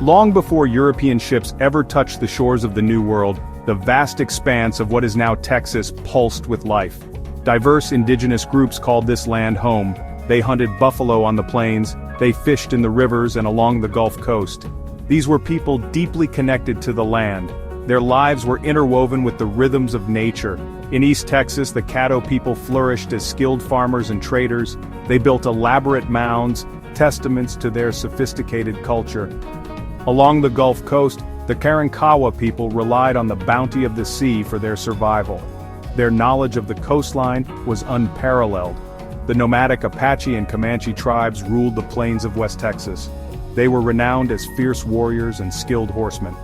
Long before European ships ever touched the shores of the New World, the vast expanse of what is now Texas pulsed with life. Diverse indigenous groups called this land home. They hunted buffalo on the plains, they fished in the rivers and along the Gulf Coast. These were people deeply connected to the land. Their lives were interwoven with the rhythms of nature. In East Texas, the Caddo people flourished as skilled farmers and traders. They built elaborate mounds, testaments to their sophisticated culture. Along the Gulf Coast, the Karankawa people relied on the bounty of the sea for their survival. Their knowledge of the coastline was unparalleled. The nomadic Apache and Comanche tribes ruled the plains of West Texas. They were renowned as fierce warriors and skilled horsemen.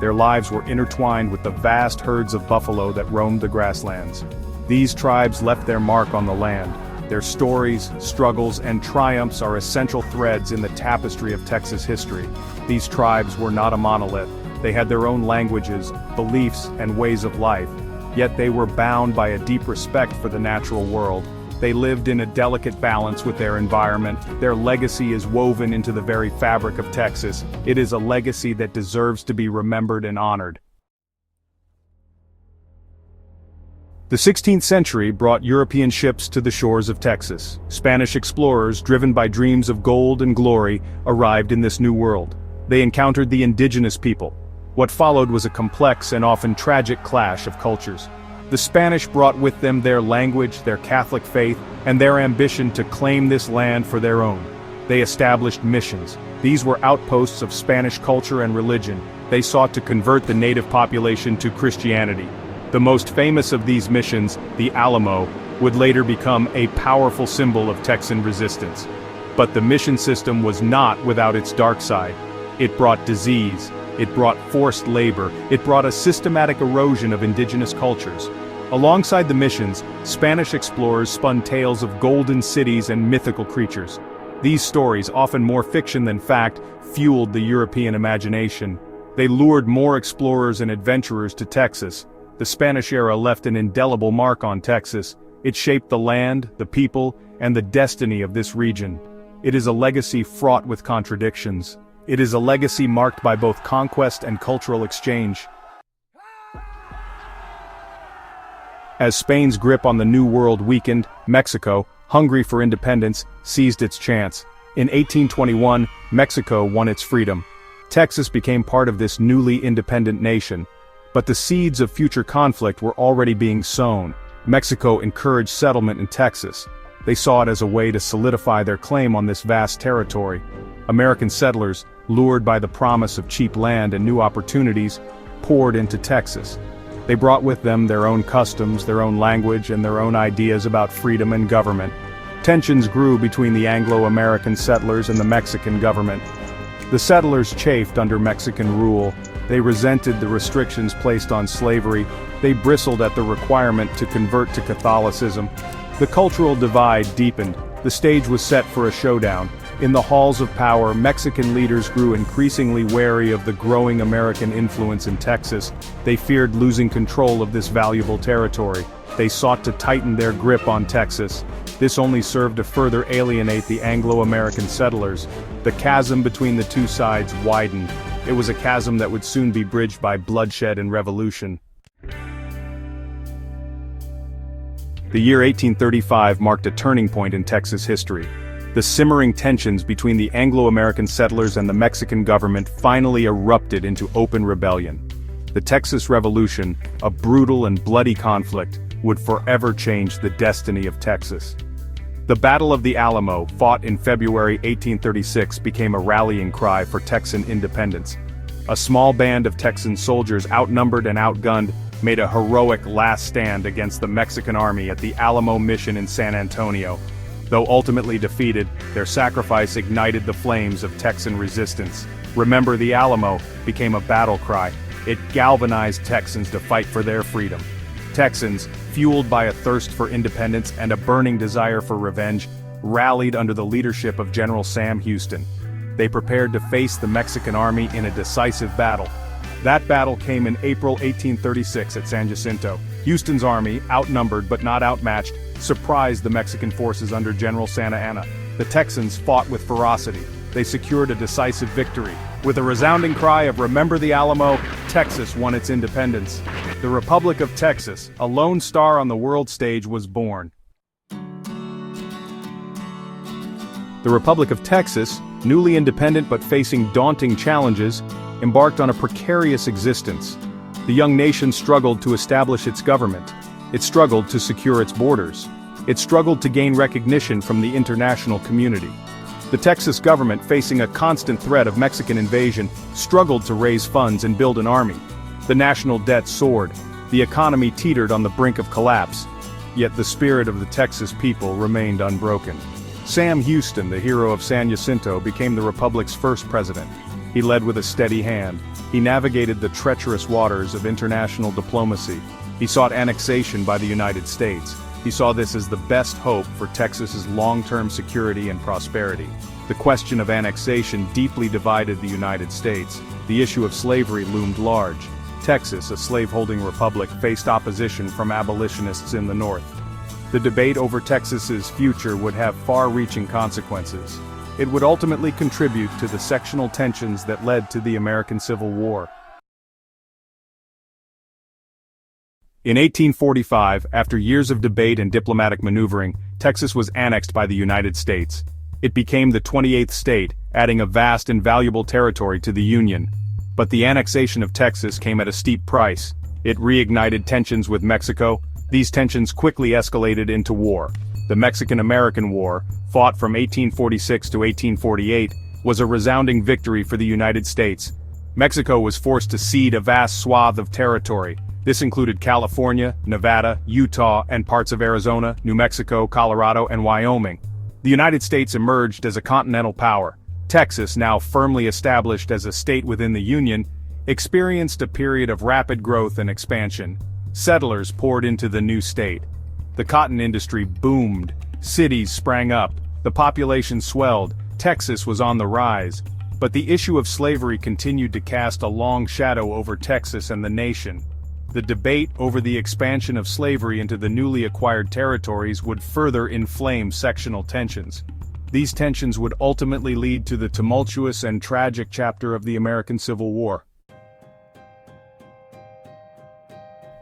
Their lives were intertwined with the vast herds of buffalo that roamed the grasslands. These tribes left their mark on the land. Their stories, struggles, and triumphs are essential threads in the tapestry of Texas history. These tribes were not a monolith. They had their own languages, beliefs, and ways of life. Yet they were bound by a deep respect for the natural world. They lived in a delicate balance with their environment. Their legacy is woven into the very fabric of Texas. It is a legacy that deserves to be remembered and honored. The 16th century brought European ships to the shores of Texas. Spanish explorers, driven by dreams of gold and glory, arrived in this new world. They encountered the indigenous people. What followed was a complex and often tragic clash of cultures. The Spanish brought with them their language, their Catholic faith, and their ambition to claim this land for their own. They established missions. These were outposts of Spanish culture and religion. They sought to convert the native population to Christianity. The most famous of these missions, the Alamo, would later become a powerful symbol of Texan resistance. But the mission system was not without its dark side. It brought disease. It brought forced labor. It brought a systematic erosion of indigenous cultures. Alongside the missions, Spanish explorers spun tales of golden cities and mythical creatures. These stories, often more fiction than fact, fueled the European imagination. They lured more explorers and adventurers to Texas. The Spanish era left an indelible mark on Texas. It shaped the land, the people, and the destiny of this region. It is a legacy fraught with contradictions. It is a legacy marked by both conquest and cultural exchange. As Spain's grip on the New World weakened, Mexico, hungry for independence, seized its chance. In 1821, Mexico won its freedom. Texas became part of this newly independent nation. But the seeds of future conflict were already being sown. Mexico encouraged settlement in Texas. They saw it as a way to solidify their claim on this vast territory. American settlers, lured by the promise of cheap land and new opportunities, poured into Texas. They brought with them their own customs, their own language, and their own ideas about freedom and government. Tensions grew between the Anglo-American settlers and the Mexican government. The settlers chafed under Mexican rule. They resented the restrictions placed on slavery. They bristled at the requirement to convert to Catholicism. The cultural divide deepened. The stage was set for a showdown. In the halls of power, Mexican leaders grew increasingly wary of the growing American influence in Texas. They feared losing control of this valuable territory. They sought to tighten their grip on Texas. This only served to further alienate the Anglo-American settlers. The chasm between the two sides widened. It was a chasm that would soon be bridged by bloodshed and revolution. The year 1835 marked a turning point in Texas history. The simmering tensions between the Anglo-American settlers and the Mexican government finally erupted into open rebellion. The Texas Revolution, a brutal and bloody conflict, would forever change the destiny of Texas. The Battle of the Alamo, fought in February 1836, became a rallying cry for Texan independence. A small band of Texan soldiers, outnumbered and outgunned, made a heroic last stand against the Mexican army at the Alamo Mission in San Antonio. Though ultimately defeated, their sacrifice ignited the flames of Texan resistance. "Remember the Alamo" became a battle cry. It galvanized Texans to fight for their freedom. Texans, fueled by a thirst for independence and a burning desire for revenge, rallied under the leadership of General Sam Houston. They prepared to face the Mexican army in a decisive battle. That battle came in April 1836 at San Jacinto. Houston's army, outnumbered but not outmatched, surprised the Mexican forces under General Santa Anna. The Texans fought with ferocity. they secured a decisive victory. With a resounding cry of "Remember the Alamo," Texas won its independence. The Republic of Texas, a lone star on the world stage, was born. The Republic of Texas, newly independent but facing daunting challenges, embarked on a precarious existence. The young nation struggled to establish its government. It struggled to secure its borders. It struggled to gain recognition from the international community. The Texas government, facing a constant threat of Mexican invasion, struggled to raise funds and build an army. The national debt soared. The economy teetered on the brink of collapse. Yet the spirit of the Texas people remained unbroken. Sam Houston, the hero of San Jacinto, became the republic's first president. He led with a steady hand. He navigated the treacherous waters of international diplomacy. He sought annexation by the United States. He saw this as the best hope for Texas's long-term security and prosperity. The question of annexation deeply divided the United States. The issue of slavery loomed large. Texas, a slave-holding republic, faced opposition from abolitionists in the North. The debate over Texas's future would have far-reaching consequences. It would ultimately contribute to the sectional tensions that led to the American Civil War. In 1845, after years of debate and diplomatic maneuvering, Texas was annexed by the United States. It became the 28th state, adding a vast and valuable territory to the Union. But the annexation of Texas came at a steep price. It reignited tensions with Mexico. These tensions quickly escalated into war. The Mexican-American War, fought from 1846 to 1848, was a resounding victory for the United States. Mexico was forced to cede a vast swath of territory. This included California, Nevada, Utah, and parts of Arizona, New Mexico, Colorado, and Wyoming. The United States emerged as a continental power. Texas, now firmly established as a state within the Union, experienced a period of rapid growth and expansion. Settlers poured into the new state. The cotton industry boomed. Cities sprang up. The population swelled. Texas was on the rise. But the issue of slavery continued to cast a long shadow over Texas and the nation. The debate over the expansion of slavery into the newly acquired territories would further inflame sectional tensions. These tensions would ultimately lead to the tumultuous and tragic chapter of the American Civil War.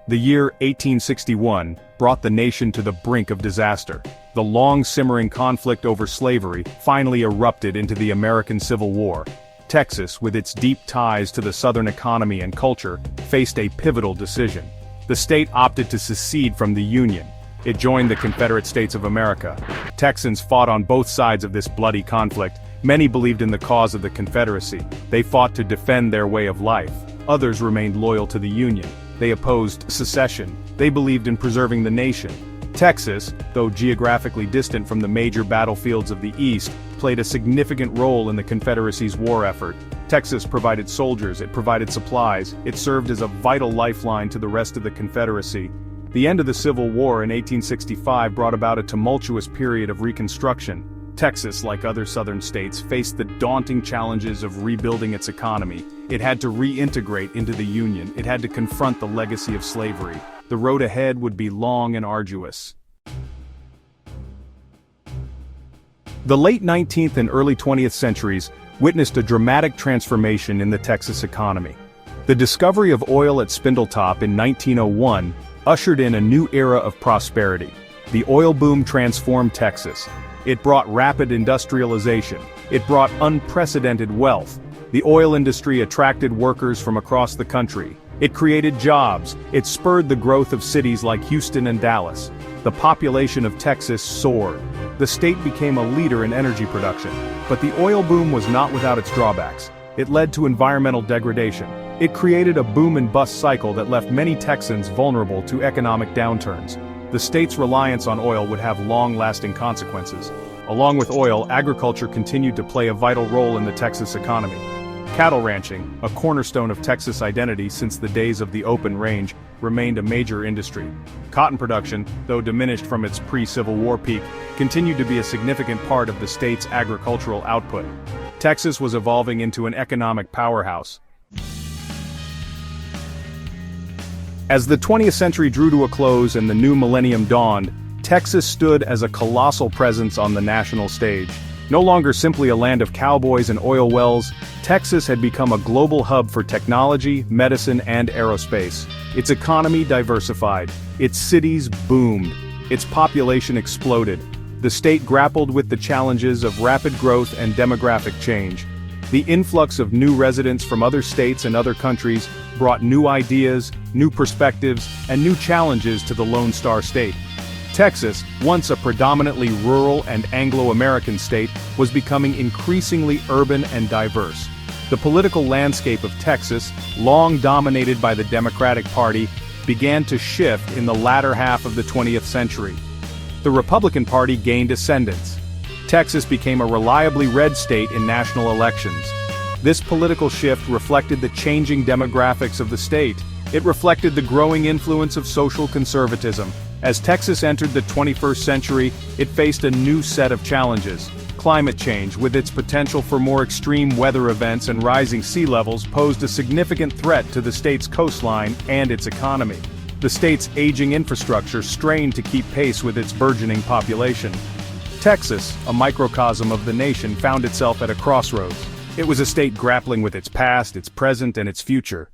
The year 1861 brought the nation to the brink of disaster. The long-simmering conflict over slavery finally erupted into the American Civil War. Texas, with its deep ties to the Southern economy and culture, faced a pivotal decision. The state opted to secede from the Union. It joined the Confederate States of America. Texans fought on both sides of this bloody conflict. Many believed in the cause of the Confederacy. They fought to defend their way of life. Others remained loyal to the Union. They opposed secession. They believed in preserving the nation. Texas, though geographically distant from the major battlefields of the East, played a significant role in the Confederacy's war effort. Texas provided soldiers, it provided supplies, it served as a vital lifeline to the rest of the Confederacy. The end of the Civil War in 1865 brought about a tumultuous period of Reconstruction. Texas, like other southern states, faced the daunting challenges of rebuilding its economy. It had to reintegrate into the Union. It had to confront the legacy of slavery. The road ahead would be long and arduous. The late 19th and early 20th centuries witnessed a dramatic transformation in the Texas economy. The discovery of oil at Spindletop in 1901 ushered in a new era of prosperity. The oil boom transformed Texas. It brought rapid industrialization. It brought unprecedented wealth. The oil industry attracted workers from across the country. It created jobs. It spurred the growth of cities like Houston and Dallas. The population of Texas soared. The state became a leader in energy production. But the oil boom was not without its drawbacks. It led to environmental degradation. It created a boom and bust cycle that left many Texans vulnerable to economic downturns. The state's reliance on oil would have long-lasting consequences. Along with oil, agriculture continued to play a vital role in the Texas economy. Cattle ranching, a cornerstone of Texas identity since the days of the open range, remained a major industry. Cotton production, though diminished from its pre-Civil War peak, continued to be a significant part of the state's agricultural output. Texas was evolving into an economic powerhouse. As the 20th century drew to a close and the new millennium dawned, Texas stood as a colossal presence on the national stage. No longer simply a land of cowboys and oil wells, Texas had become a global hub for technology, medicine, and aerospace. Its economy diversified. Its cities boomed. Its population exploded. The state grappled with the challenges of rapid growth and demographic change. The influx of new residents from other states and other countries brought new ideas, new perspectives, and new challenges to the Lone Star State. Texas, once a predominantly rural and Anglo-American state, was becoming increasingly urban and diverse. The political landscape of Texas, long dominated by the Democratic Party, began to shift in the latter half of the 20th century. The Republican Party gained ascendance. Texas became a reliably red state in national elections. This political shift reflected the changing demographics of the state. It reflected the growing influence of social conservatism. As Texas entered the 21st century, it faced a new set of challenges. Climate change, with its potential for more extreme weather events and rising sea levels, posed a significant threat to the state's coastline and its economy. The state's aging infrastructure strained to keep pace with its burgeoning population. Texas, a microcosm of the nation, found itself at a crossroads. It was a state grappling with its past, its present, and its future.